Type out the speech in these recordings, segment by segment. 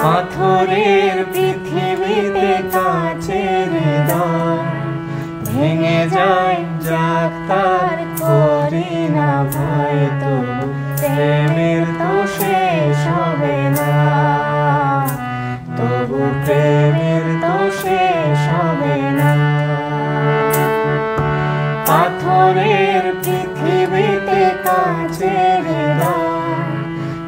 পাথরের পৃথিবীতে কাচের হৃদয় ভেঙে যায় যাক তার করি না ভয় তবু প্রেমের তো শেষ হবে না তবু প্রেমের তো শেষ হবে না পাথরের পৃথিবীতে কাচের হৃদয়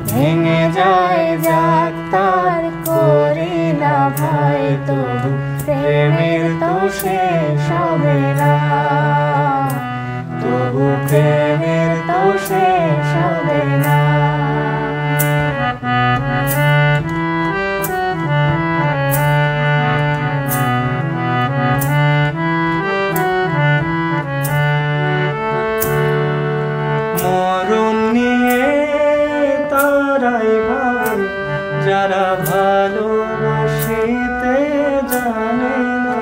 ভেঙে যায় যাক তার করি না ভয় তবু প্রেমের তো শেষ হবে না তবু প্রেমের তো শেষ হবে না মরণ নিয়ে তারাই ভাবে যারা ভালোবাসিতে জানে না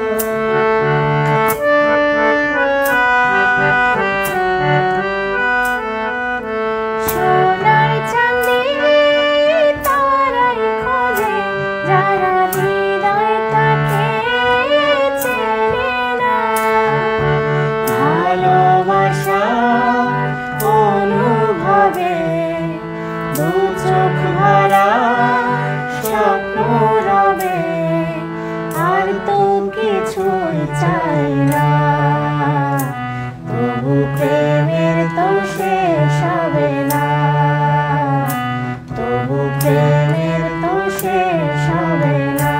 সোনার চাঁদে তারাই খোঁজে যারা হৃদয়টাকে চেনে না ভালোবাসা অনুভবে দু চোখ ভরা স্বপ্ন রবে আর তো কিছুই চাই না তবু প্রেমের তো শেষ হবে না তবু প্রেমের তো শেষ হবে না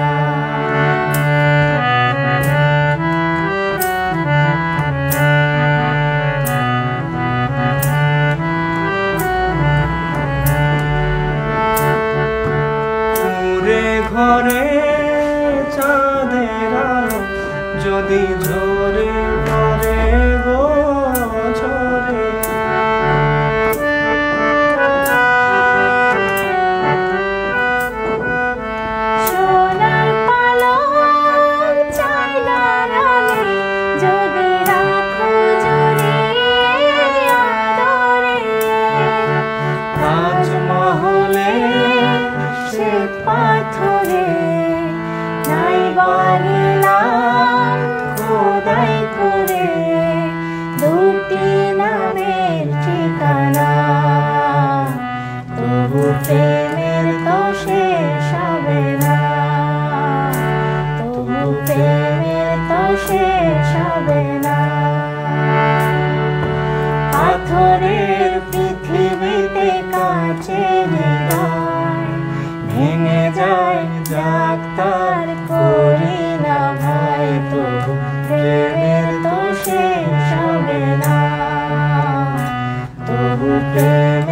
ঘরে চাঁদের আলো যদি ঝরে পড়ে গো ঝরে সোনার পালক চাই না রানে যদি রাখো জড়িয়ে আদরে তাজমহলে শ্বেত পাথরে নাই বানিলাম খোদাই করে দুটি নামের ঠিকানা তবু প্রেমের তো শেষ হবে না তবু প্রেমের তো শেষ হবে না পাথরের পৃথিবীতে কাচের হৃদয় ভেঙে যায় যাক তার করি না ভয় তবু প্রেমের তো শেষ হবে না তবু প্রেম